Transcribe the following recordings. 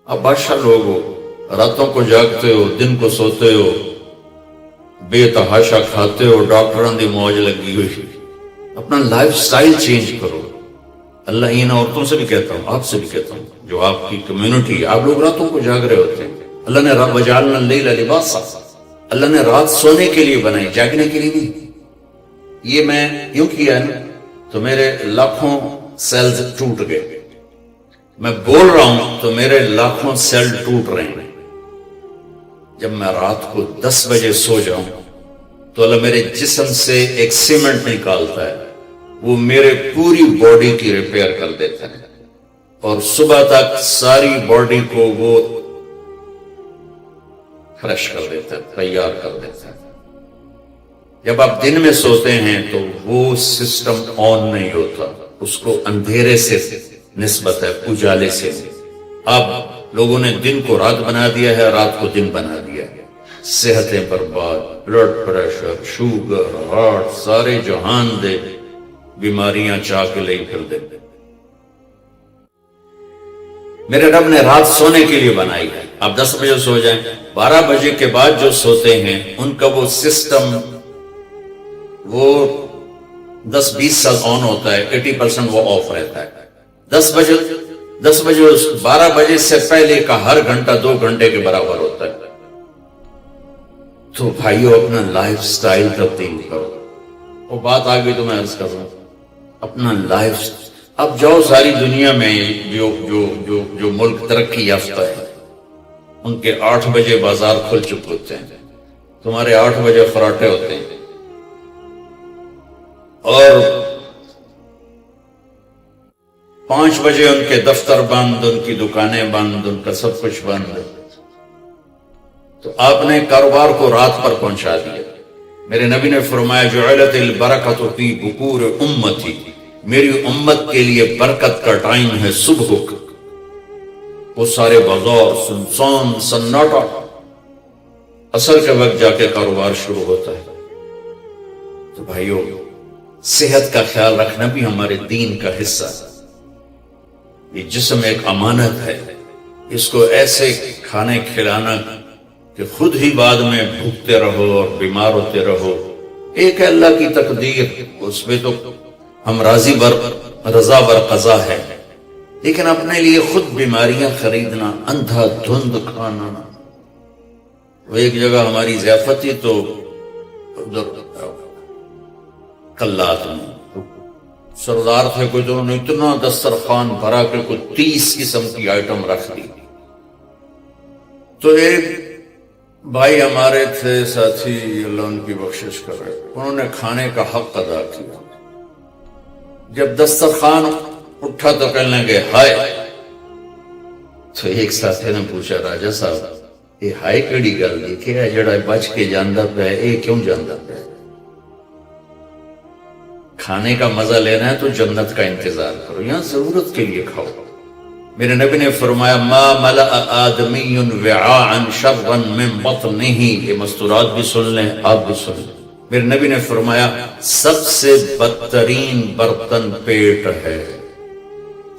آپ بادشاہ لوگ ہو، راتوں کو جاگتے ہو، دن کو سوتے ہو، بے تحاشا کھاتے ہو، ڈاکٹروں دی موج لگی ہوئی. اپنا لائف سٹائل چینج کرو. اللہ ان عورتوں سے بھی کہتا ہوں، آپ سے بھی کہتا ہوں، جو آپ کی کمیونٹی ہے، آپ لوگ راتوں کو جاگ رہے ہوتے ہیں. اللہ نے وَجَعَلْنَا اللَّيْلَ لِبَاسًا، اللہ نے رات سونے کے لیے بنائی، جاگنے کے لیے نہیں. یہ میں یوں کیا ہے نا تو میرے لاکھوں سیلز ٹوٹ گئے. میں بول رہا ہوں تو میرے لاکھوں سیل ٹوٹ رہے ہیں. جب میں رات کو 10 بجے سو جاؤں تو اللہ میرے جسم سے ایک سیمنٹ نکالتا ہے، وہ میرے پوری باڈی کی ریپیئر کر دیتا ہے، اور صبح تک ساری باڈی کو وہ فریش کر دیتا ہے، تیار کر دیتا ہے. جب آپ دن میں سوتے ہیں تو وہ سسٹم آن نہیں ہوتا، اس کو اندھیرے سے نسبت ہے، اجالے سے. اب لوگوں نے دن کو رات بنا دیا ہے، رات کو دن بنا دیا ہے. صحتیں برباد، بلڈ پریشر، شوگر، ہارٹ، سارے جہان دے بیماریاں چاہ کے لے پھر دے. میرے رب نے رات سونے کے لیے بنائی ہے. آپ 10 بجے سو جائیں، 12 بجے کے بعد جو سوتے ہیں ان کا وہ سسٹم وہ 10-20 سال آن ہوتا ہے، 80% وہ آف رہتا ہے. 10 بجے 12 بجے سے پہلے کا ہر گھنٹہ 2 گھنٹے کے برابر ہوتا ہے. تو بھائیو اپنا لائف سٹائل تبدیل کرو. وہ بات آ گئی تو میں عرض کر رہا ہوں، اپنا لائف. اب جاؤ ساری دنیا میں جو ملک ترقی یافتہ ہے ان کے 8 بجے بازار کھل چکے ہوتے ہیں، تمہارے 8 بجے فراٹے ہوتے ہیں، اور 5 بجے ان کے دفتر بند، ان کی دکانیں بند، ان کا سب کچھ بند. تو آپ نے کاروبار کو رات پر پہنچا دیا. میرے نبی نے فرمایا جعلت البرکۃ فی بکور امتی، میری امت کے لیے برکت کا ٹائم ہے صبح کا. وہ سارے بازار سنسان سناٹا، عصر کے وقت جا کے کاروبار شروع ہوتا ہے. تو بھائیو صحت کا خیال رکھنا بھی ہمارے دین کا حصہ ہے. یہ جسم ایک امانت ہے، اس کو ایسے کھانے کھلانا کہ خود ہی بعد میں بھوکتے رہو اور بیمار ہوتے رہو. ایک ہے اللہ کی تقدیر، اس پہ تو ہم رضا بر قضا ہے، لیکن اپنے لیے خود بیماریاں خریدنا، اندھا دھند کھانا. وہ ایک جگہ ہماری ضیافت تھی تو کلات میں سردار تھے کوئی، تو انہوں نے اتنا دسترخوان بھرا کہ کوئی 30 قسم کی آئٹم رکھ دی. تو ایک بھائی ہمارے تھے ساتھی، اللہ ان کی بخشش کرے، انہوں نے کھانے کا حق ادا کیا. جب دسترخوان اٹھا تو کہنے لگے ہائے. تو ایک ساتھی نے پوچھا راجہ صاحب یہ ہائے کیڑی گل دیکھے ہے، جڑا بچ کے جاندہ پہ ہے، یہ کیوں جاندہ پہ ہے؟ کھانے کا مزہ لینا ہے تو جنت کا انتظار کرو، یہاں ضرورت کے لیے کھاؤ. میرے نبی نے فرمایا ما ملأ آدمی وعاء شرا من بطنہ. یہ مستورات بھی سن لیں، آپ بھی سن لیں. میرے نبی نے فرمایا سب سے بدترین برتن پیٹ ہے،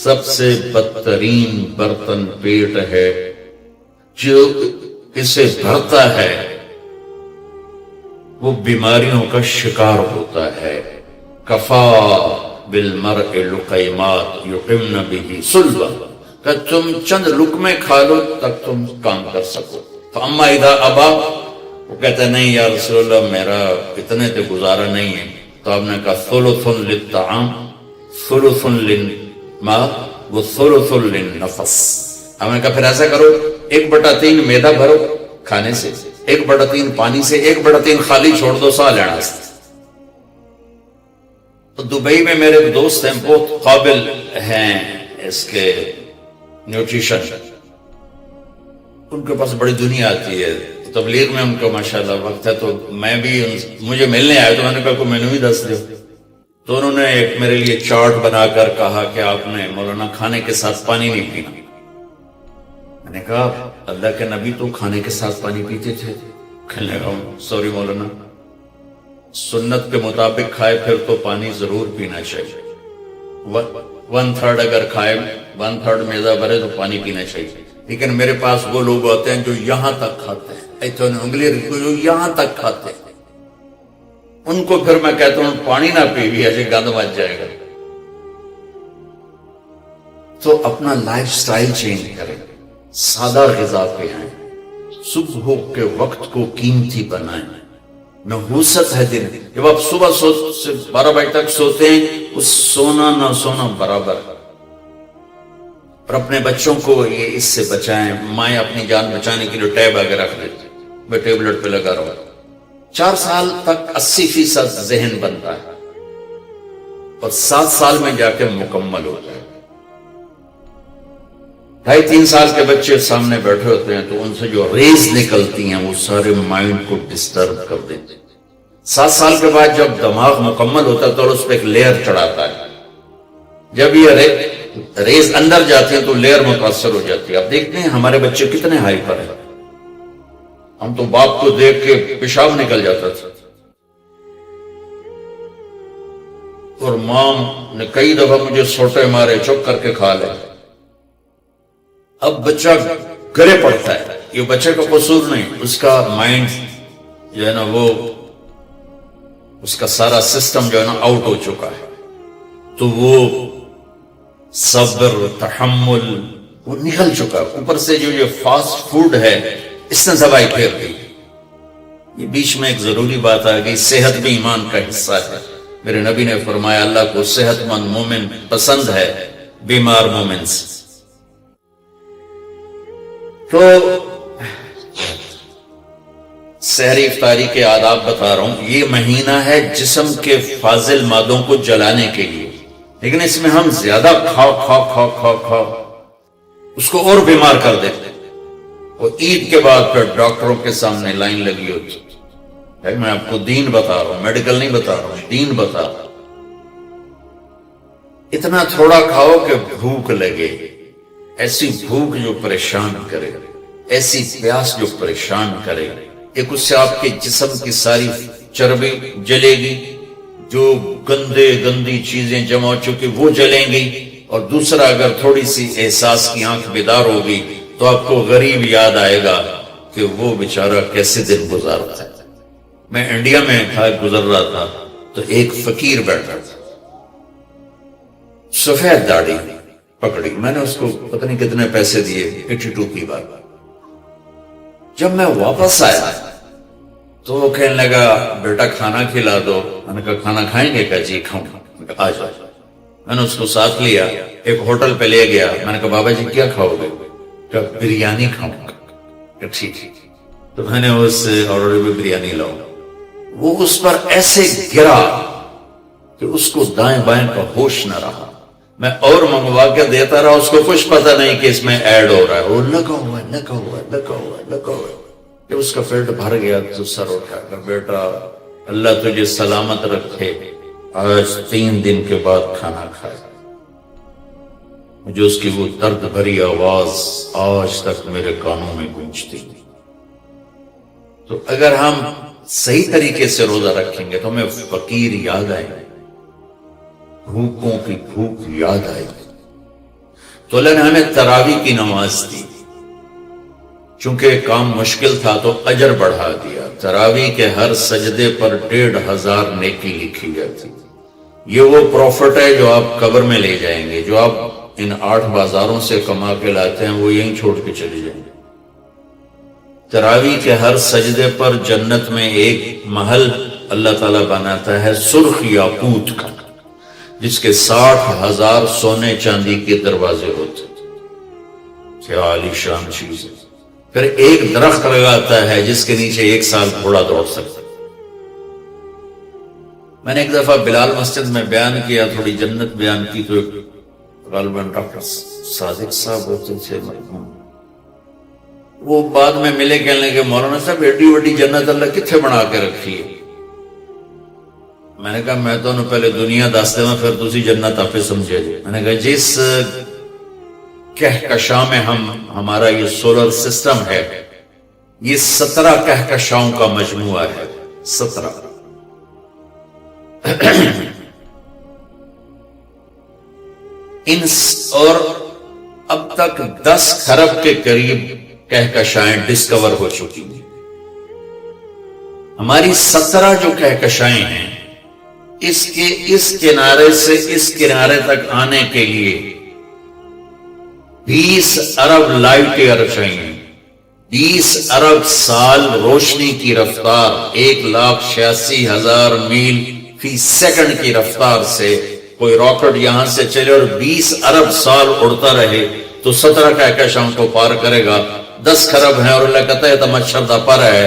سب سے بدترین برتن پیٹ ہے. جو اسے بھرتا ہے وہ بیماریوں کا شکار ہوتا ہے. کفا بالمرء لقیمات یقمن بہ صلبا، کہ تم چند لقمے کھا لو تک تم کام کر سکو. فاما اذا ابا، وہ کہتا ہے نہیں یا رسول اللہ میرا اتنے تے گزارا نہیں ہے. تو آپ نے کہا ثلث للطعام ثلث للماء وثلث للنفس. آپ نے کہا پھر ایسا کرو 1/3 میدا بھرو کھانے سے، 1/3 پانی سے، 1/3 خالی چھوڑ دو سا لینا سے. تو دبئی میں میرے دوست ہیں، بہت قابل ہیں اس کے نیوٹریشن، ان کے پاس بڑی دنیا آتی ہے تبلیغ میں، ان کا ماشاءاللہ وقت ہے. تو میں بھی مجھے ملنے آئے تو میں نے کہا کہ مینو بھی دس دو. تو انہوں نے ایک میرے لیے چارٹ بنا کر کہا کہ آپ نے مولانا کھانے کے ساتھ پانی نہیں پینا. میں نے کہا اللہ کے نبی تو کھانے کے ساتھ پانی پیتے تھے. کہنے لگا سوری مولانا، سنت کے مطابق کھائے پھر تو پانی ضرور پینا چاہیے. 1/3 اگر کھائے، 1/3 میزہ بھرے تو پانی پینا چاہیے. لیکن میرے پاس وہ لوگ ہوتے ہیں جو یہاں تک کھاتے ہیں، ایتھے انگلی رکھو جو یہاں تک کھاتے ہیں، ان کو پھر میں کہتا ہوں پانی نہ پی بھی ایسے گند بچ جائے گا۔ تو اپنا لائف سٹائل چینج کریں، سادہ غذا پہ آئیں، صبح کے وقت کو قیمتی بنائیں۔ نحوست ہے دن، جب آپ صبح سے 12 بجے تک سوتے ہیں، اس سونا نہ سونا برابر ہے۔ اور اپنے بچوں کو یہ اس سے بچائیں۔ مائیں اپنی جان بچانے کے لیے ٹیب آگے رکھ دیتے، میں ٹیبلٹ پہ لگا رہا ہوں۔ 4 سال تک 80% ذہن بنتا ہے اور 7 سال میں جا کے مکمل ہوتا ہے۔ 2.5-3 سال کے بچے سامنے بیٹھے ہوتے ہیں تو ان سے جو ریز نکلتی ہیں وہ سارے مائنڈ کو ڈسٹرب کر دیتے ہیں۔ 7 سال کے بعد جب دماغ مکمل ہوتا ہے تو اس پہ ایک لیئر چڑھاتا ہے، جب یہ ریز اندر جاتی ہیں تو لیئر متاثر ہو جاتی ہے۔ اب دیکھتے ہیں ہمارے بچے کتنے ہائپر ہیں، ہم تو باپ کو دیکھ کے پیشاب نکل جاتا تھا، اور ماں نے کئی دفعہ مجھے سوٹے مارے، چپ کر کے کھا لے۔ اب بچہ گرے پڑتا ہے، یہ بچے کا قصور نہیں، اس کا مائنڈ جو ہے نا وہ اس کا سارا سسٹم جو ہے نا آؤٹ ہو چکا ہے، تو وہ صبر تحمل وہ نکل چکا ہے۔ اوپر سے جو یہ فاسٹ فوڈ ہے اس نے دوائی پھیر دی۔ یہ بیچ میں ایک ضروری بات آ گئی، صحت بھی ایمان کا حصہ ہے۔ میرے نبی نے فرمایا اللہ کو صحت مند مومن پسند ہے بیمار مومن سے۔ تو سحری افطاری کے آداب بتا رہا ہوں۔ یہ مہینہ ہے جسم کے فاضل مادوں کو جلانے کے لیے، لیکن اس میں ہم زیادہ کھا اس کو اور بیمار کر دیتے ہیں۔ اور عید کے بعد پھر ڈاکٹروں کے سامنے لائن لگی ہوتی ہے۔ میں آپ کو دین بتا رہا ہوں، میڈیکل نہیں بتا رہا ہوں، دین بتا رہا ہوں۔ اتنا تھوڑا کھاؤ کہ بھوک لگے، ایسی بھوک جو پریشان کرے، ایسی پیاس جو پریشان کرے۔ ایک اس سے آپ کے جسم کی ساری چربی جلے گی، جو گندی چیزیں جمع ہو چکی وہ جلیں گی، اور دوسرا اگر تھوڑی سی احساس کی آنکھ بیدار ہوگی تو آپ کو غریب یاد آئے گا کہ وہ بیچارہ کیسے دن گزارتا ہے۔ میں انڈیا میں تھا، گزر رہا تھا تو ایک فقیر بیٹھا تھا، سفید داڑھی پکڑی، میں نے اس کو پتہ نہیں کتنے پیسے دیے، 82 کی بات۔ جب میں واپس آیا تو وہ کہنے لگا بیٹا کھانا کھلا دو۔ میں نے کہا کھانا کھائیں گے؟ کہا جی کھاؤں گا۔ آ جاؤ۔ میں نے اس کو ساتھ لیا، ایک ہوٹل پہ لے گیا۔ میں نے کہا بابا جی کیا کھاؤ گے؟ کہا بریانی کھاؤں گا۔ کہا ٹھیک ہے۔ تو میں نے اس سے آرڈر بھی بریانی لاؤں۔ وہ اس پر ایسے گرا کہ اس کو دائیں بائیں کا ہوش نہ رہا۔ میں اور منگوا کے دیتا رہا، اس کو کچھ پتہ نہیں کہ اس میں ایڈ ہو رہا ہے، وہ لگا ہوا۔ جب اس کا پیٹ بھر گیا تو سر اٹھا کر بیٹا اللہ تجھے سلامت رکھے، آج 3 دن کے بعد کھانا کھائے۔ مجھے اس کی وہ درد بھری آواز آج تک میرے کانوں میں گونجتی۔ تو اگر ہم صحیح طریقے سے روزہ رکھیں گے تو ہمیں فقیر یاد آئے گا، بھوکوں کی بھوک یاد آئے گی۔ تو اللہ نے ہمیں تراویح کی نماز دی، چونکہ کام مشکل تھا تو اجر بڑھا دیا۔ تراویح کے ہر سجدے پر 1500 نیکی لکھی جاتی۔ یہ وہ پروفٹ ہے جو آپ قبر میں لے جائیں گے، جو آپ ان 8 بازاروں سے کما کے لاتے ہیں وہ یہیں چھوڑ کے چلے جائیں گے۔ تراویح کے ہر سجدے پر جنت میں ایک محل اللہ تعالیٰ بناتا ہے سرخ یاقوت کا، جس کے 60,000 سونے چاندی کے دروازے ہوتے۔ کیا عالی شان چیز ہے۔ پھر ایک درخت لگاتا ہے جس کے نیچے 1 سال گھوڑا دوڑ سکتا۔ میں نے ایک دفعہ بلال مسجد میں بیان کیا، تھوڑی جنت بیان کی، تو غالباً ڈاکٹر صادق صاحب ہوتے تھے مرحوم، وہ بعد میں ملے، کہنے لگے مولانا صاحب ایڈی وڈی جنت اللہ کتنے بنا کے رکھی ہے؟ میں نے کہا میں تو پہلے دنیا دستے میں پھر تسی جنت آپ سمجھے جی۔ میں نے کہا جس کہکشاں میں ہمارا یہ سولر سسٹم ہے، یہ 17 کہکشاؤں کا مجموعہ ہے، 17۔ اور اب تک 10 کھرب کے قریب کہکشائیں ڈسکور ہو چکی ہیں. ہماری 17 جو کہکشائیں ہیں اس کے اس کنارے سے اس کنارے تک آنے کے لیے 20 ارب لائٹ ایئر چاہیے. 20 ارب سال روشنی کی رفتار 1,86,000 میل فی سیکنڈ کی رفتار سے کوئی راکٹ یہاں سے چلے اور 20 ارب سال اڑتا رہے تو 17 کہکشاؤں کو پار کرے گا. 10 کھرب ہیں اور اللہ کہتا ہے تو مچھر دا پر ہے.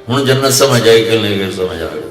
ہن جنت سمجھ آئی کہ نہیں سمجھ آ گئی.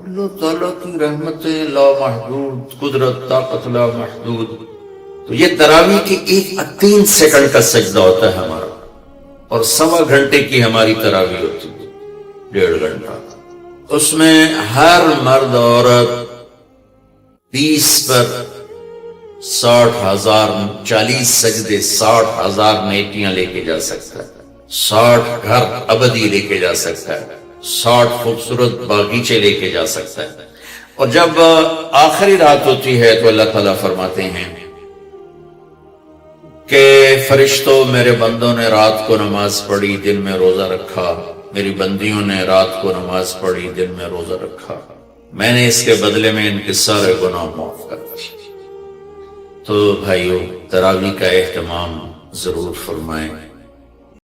اللہ تعالیٰ کی رحمت لا محدود، قدرت طاقت لا محدود. تو یہ تراویح کی 3 سیکنڈ کا سجدہ ہوتا ہے ہمارا، اور 1.25 گھنٹے کی ہماری تراویح ہوتی ہے، 1.5 گھنٹہ. اس میں ہر مرد عورت 20 پر 60,000 40 سجدے 60,000 نیکیاں لے کے جا سکتا ہے، 60 گھر ابدی لے کے جا سکتا ہے، 60 خوبصورت باغیچے لے کے جا سکتا ہے. اور جب آخری رات ہوتی ہے تو اللہ تعالیٰ فرماتے ہیں کہ فرشتوں میرے بندوں نے رات کو نماز پڑھی دن میں روزہ رکھا، میری بندیوں نے رات کو نماز پڑھی دن میں روزہ رکھا، میں نے اس کے بدلے میں ان کے سارے گناہ معاف کر دیے. تو بھائیو تراویح کا اہتمام ضرور فرمائیں.